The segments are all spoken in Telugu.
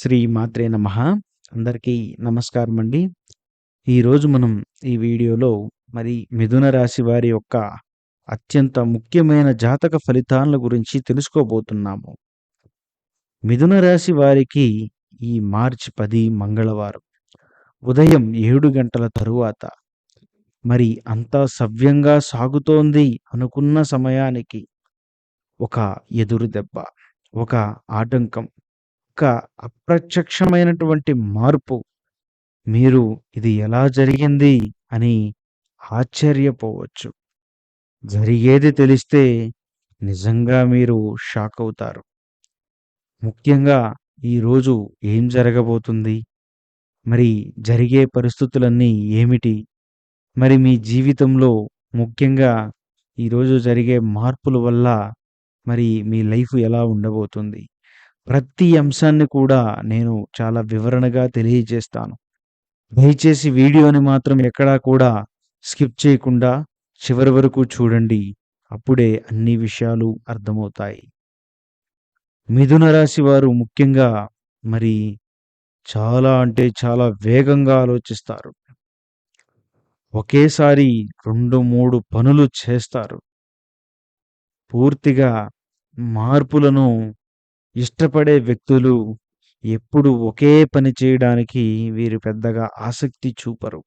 శ్రీ మాత్రే నమః. అందరికీ నమస్కారం అండి. ఈరోజు మనం ఈ వీడియోలో మిథున రాశి వారి యొక్క అత్యంత ముఖ్యమైన జాతక ఫలితాల గురించి తెలుసుకోబోతున్నాము. మిథున రాశి వారికి ఈ మార్చి 10 మంగళవారం ఉదయం 7 గంటల తరువాత అంతా సవ్యంగా సాగుతోంది అనుకున్న సమయానికి ఒక ఎదురు దెబ్బ, ఒక ఆటంకం, ఒక అప్రత్యక్షమైనటువంటి మార్పు. మీరు ఇది ఎలా జరిగింది అని ఆశ్చర్యపోవచ్చు. జరిగేది తెలిస్తే నిజంగా మీరు షాక్ అవుతారు. ముఖ్యంగా ఈరోజు ఏం జరగబోతుంది? జరిగే పరిస్థితులన్నీ ఏమిటి? మీ జీవితంలో ముఖ్యంగా ఈరోజు జరిగే మార్పుల వల్ల మీ లైఫ్ ఎలా ఉండబోతుంది? ప్రతి అంశాన్ని కూడా నేను చాలా వివరణగా తెలియజేస్తాను. దయచేసి వీడియోని మాత్రం ఎక్కడా కూడా స్కిప్ చేయకుండా చివరి వరకు చూడండి. అప్పుడే అన్ని విషయాలు అర్థమవుతాయి. మిథున రాశి వారు ముఖ్యంగా మరి చాలా అంటే చాలా వేగంగా ఆలోచిస్తారు. ఒకేసారి 2-3 పనులు చేస్తారు. పూర్తిగా మార్పులను ఇష్టపడే వ్యక్తులు ఎప్పుడు ఒకే పని చేయడానికి వీరు పెద్దగా ఆసక్తి చూపరు.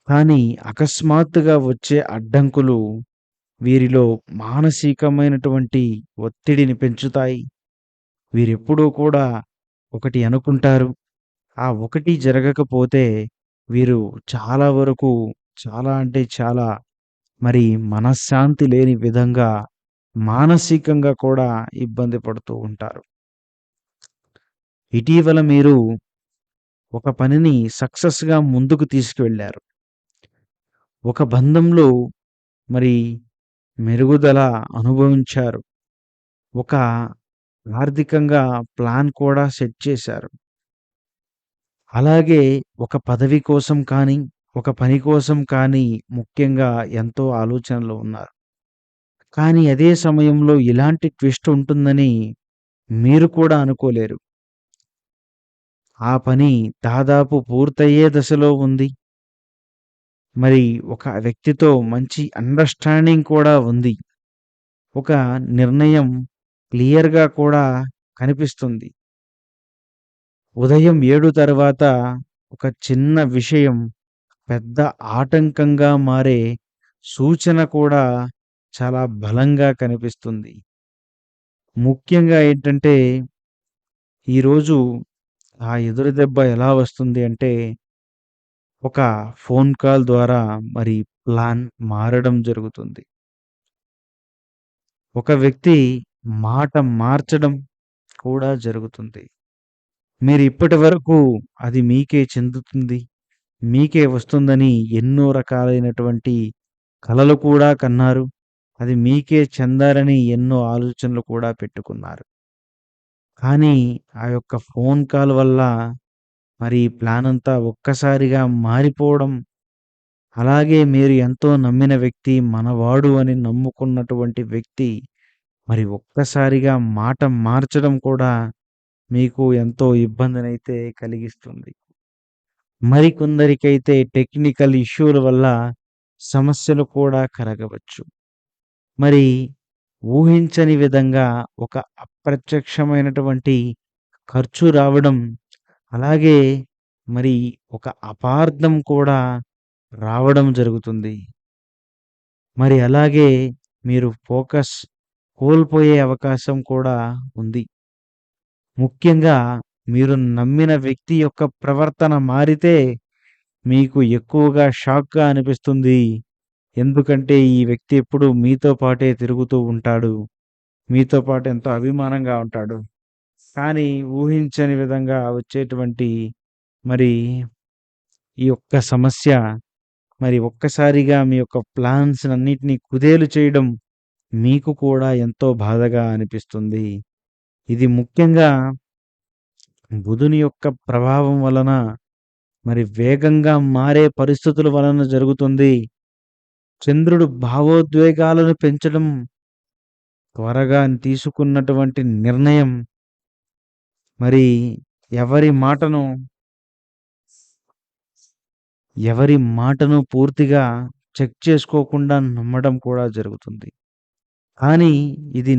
కానీ అకస్మాత్తుగా వచ్చే అడ్డంకులు వీరిలో మానసికమైనటువంటి ఒత్తిడిని పెంచుతాయి. వీరెప్పుడూ కూడా ఒకటి అనుకుంటారు. ఆ ఒకటి జరగకపోతే వీరు చాలా వరకు చాలా అంటే చాలా మనశ్శాంతి లేని విధంగా మానసికంగా కూడా ఇబ్బంది పడుతూ ఉంటారు. ఇటీవల మీరు ఒక పనిని సక్సెస్‌గా ముందుకు తీసుకువెళ్లారు. ఒక బంధంలో మెరుగుదల అనుభవించారు. ఒక ఆర్థికంగా ప్లాన్ కూడా సెట్ చేశారు. అలాగే ఒక పదవి కోసం కానీ, ఒక పని కోసం కానీ ముఖ్యంగా ఎంతో ఆలోచనలో ఉన్నారు. కానీ అదే సమయంలో ఇలాంటి ట్విస్ట్ ఉంటుందని మీరు కూడా అనుకోలేరు. ఆ పని దాదాపు పూర్తయ్యే దశలో ఉంది. ఒక వ్యక్తితో మంచి అండర్‌స్టాండింగ్ కూడా ఉంది. ఒక నిర్ణయం క్లియర్‌గా కూడా కనిపిస్తుంది. ఉదయం 7 తర్వాత ఒక చిన్న విషయం పెద్ద ఆటంకంగా మారే సూచన కూడా చాలా బలంగా కనిపిస్తుంది. ముఖ్యంగా ఏంటంటే ఈరోజు ఆ ఎదురు దెబ్బ ఎలా వస్తుంది అంటే ఒక ఫోన్ కాల్ ద్వారా ప్లాన్ మారడం జరుగుతుంది. ఒక వ్యక్తి మాట మార్చడం కూడా జరుగుతుంది. మీరు ఇప్పటివరకు అది మీకే చెందుతుంది, మీకే వస్తుందని ఎన్నో రకాలైనటువంటి కలలు కూడా కన్నారు. అది మీకే చెందాలని ఎన్నో ఆలోచనలు కూడా పెట్టుకున్నారు. కానీ ఆ యొక్క ఫోన్ కాల్ వల్ల ప్లాన్ అంతా ఒక్కసారిగా మారిపోవడం, అలాగే మీరు ఎంతో నమ్మిన వ్యక్తి, మనవాడు అని నమ్ముకున్నటువంటి వ్యక్తి ఒక్కసారిగా మాట మార్చడం కూడా మీకు ఎంతో ఇబ్బందినైతే కలిగిస్తుంది. మరికొందరికైతే టెక్నికల్ ఇష్యూల వల్ల సమస్యలు కూడా కలగవచ్చు. మరి ఊహించని విధంగా ఒక అప్రత్యక్షమైనటువంటి ఖర్చు రావడం, అలాగే ఒక అపార్థం కూడా రావడం జరుగుతుంది. అలాగే మీరు ఫోకస్ కోల్పోయే అవకాశం కూడా ఉంది. ముఖ్యంగా మీరు నమ్మిన వ్యక్తి యొక్క ప్రవర్తన మారితే మీకు ఎక్కువగా షాక్‌గా అనిపిస్తుంది. ఎందుకంటే ఈ వ్యక్తి ఎప్పుడు మీతో పాటే తిరుగుతూ ఉంటాడు. మీతో పాటు ఎంతో అభిమానంగా ఉంటాడు. కానీ ఊహించని విధంగా వచ్చేటువంటి మరి ఈ యొక్క సమస్య ఒక్కసారిగా మీ యొక్క ప్లాన్స్‌నన్నిటిని కుదేలు చేయడం మీకు కూడా ఎంతో బాధగా అనిపిస్తుంది. ఇది ముఖ్యంగా బుధుని యొక్క ప్రభావం వలన వేగంగా మారే పరిస్థితుల వలన జరుగుతుంది. చంద్రుడు భావోద్వేగాలను పెంచడం, త్వరగా తీసుకున్నటువంటి నిర్ణయం మరి ఎవరి మాటను ఎవరి మాటను పూర్తిగా చెక్ చేసుకోకుండా నమ్మడం కూడా జరుగుతుంది. కానీ ఇది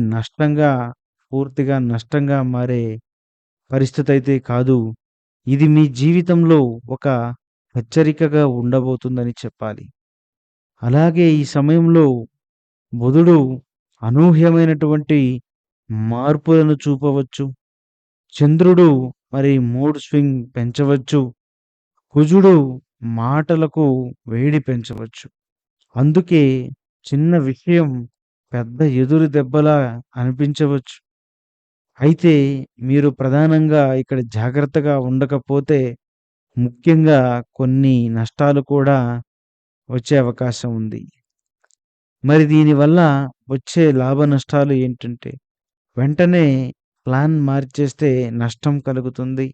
పూర్తిగా నష్టంగా మారే పరిస్థితయితే కాదు. ఇది మీ జీవితంలో ఒక హెచ్చరికగా ఉండబోతుందని చెప్పాలి. అలాగే ఈ సమయంలో బుధుడు అనూహ్యమైనటువంటి మార్పులను చూపవచ్చు. చంద్రుడు మరి మూడ్ స్వింగ్ పెంచవచ్చు. కుజుడు మాటలకు వేడి పెంచవచ్చు. అందుకే చిన్న విషయం పెద్ద ఎదురు దెబ్బలా అనిపించవచ్చు. అయితే మీరు ప్రధానంగా ఇక్కడ జాగ్రత్తగా ఉండకపోతే ముఖ్యంగా కొన్ని నష్టాలు కూడా వచ్చే అవకాశం ఉంది. మరి దీనివల్ల వచ్చే లాభ నష్టాలు ఏంటంటే వెంటనే ప్లాన్ మార్చేస్తే నష్టం కలుగుతుంది.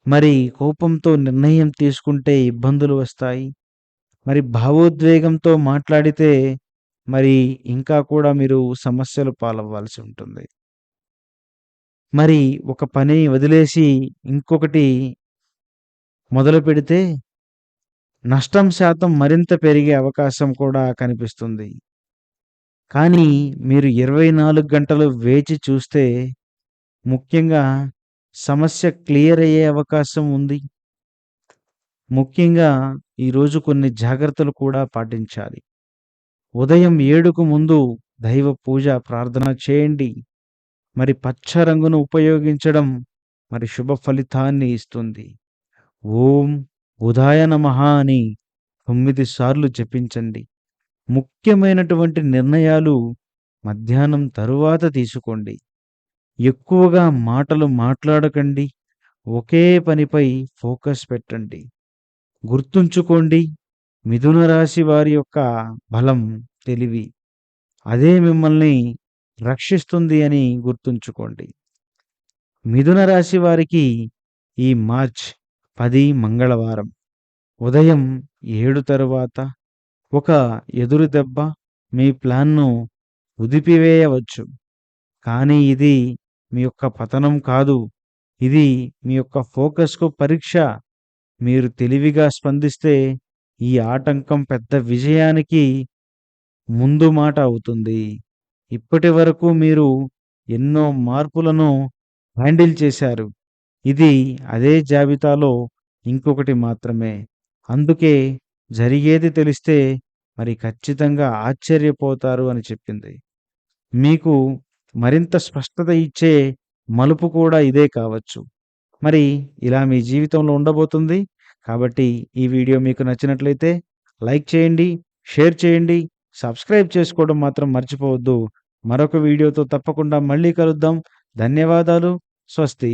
మరి కోపంతో నిర్ణయం తీసుకుంటే ఇబ్బందులు వస్తాయి. మరి భావోద్వేగంతో మాట్లాడితే మరి ఇంకా కూడా మీరు సమస్యలు పాలవ్వాల్సి ఉంటుంది. మరి ఒక పని వదిలేసి ఇంకొకటి మొదలుపెడితే నష్టం శాతం మరింత పెరిగే అవకాశం కూడా కనిపిస్తుంది. కానీ మీరు 24 గంటలు వేచి చూస్తే ముఖ్యంగా సమస్య క్లియర్ అయ్యే అవకాశం ఉంది. ముఖ్యంగా ఈరోజు కొన్ని జాగ్రత్తలు కూడా పాటించాలి. ఉదయం 7కు ముందు దైవ పూజ, ప్రార్థన చేయండి. మరి పచ్చ రంగును ఉపయోగించడం మరి శుభ ఫలితాన్ని ఇస్తుంది. ఓం బుధాయ నమః అని 9 సార్లు జపించండి. ముఖ్యమైనటువంటి నిర్ణయాలు మధ్యాహ్నం తరువాత తీసుకోండి. ఎక్కువగా మాటలు మాట్లాడకండి. ఒకే పనిపై ఫోకస్ పెట్టండి. గుర్తుంచుకోండి, మిథున రాశి వారి యొక్క బలం, తెలివి అదే మిమ్మల్ని రక్షిస్తుంది అని గుర్తుంచుకోండి. మిథున రాశి వారికి ఈ మార్చ్ 10 మంగళవారం ఉదయం 7 తరువాత ఒక ఎదురు దెబ్బ మీ ప్లాన్‌ను కుదిపివేయవచ్చు. కానీ ఇది మీ యొక్క పతనం కాదు. ఇది మీ యొక్క ఫోకస్‌కు పరీక్ష. మీరు తెలివిగా స్పందిస్తే ఈ ఆటంకం పెద్ద విజయానికి ముందు మాట అవుతుంది. ఇప్పటివరకు మీరు ఎన్నో మార్పులను హ్యాండిల్ చేశారు. ఇది అదే జాబితాలో ఇంకొకటి మాత్రమే. అందుకే జరిగేది తెలిస్తే మరి ఖచ్చితంగా ఆశ్చర్యపోతారు అని చెప్పింది. మీకు మరింత స్పష్టత ఇచ్చే మలుపు కూడా ఇదే కావచ్చు. మరి ఇలా మీ జీవితంలో ఉండబోతుంది. కాబట్టి ఈ వీడియో మీకు నచ్చినట్లయితే లైక్ చేయండి, షేర్ చేయండి, సబ్స్క్రైబ్ చేసుకోవడం మాత్రం మర్చిపోవద్దు. మరొక వీడియోతో తప్పకుండా మళ్ళీ కలుద్దాం. ధన్యవాదాలు. స్వస్తి.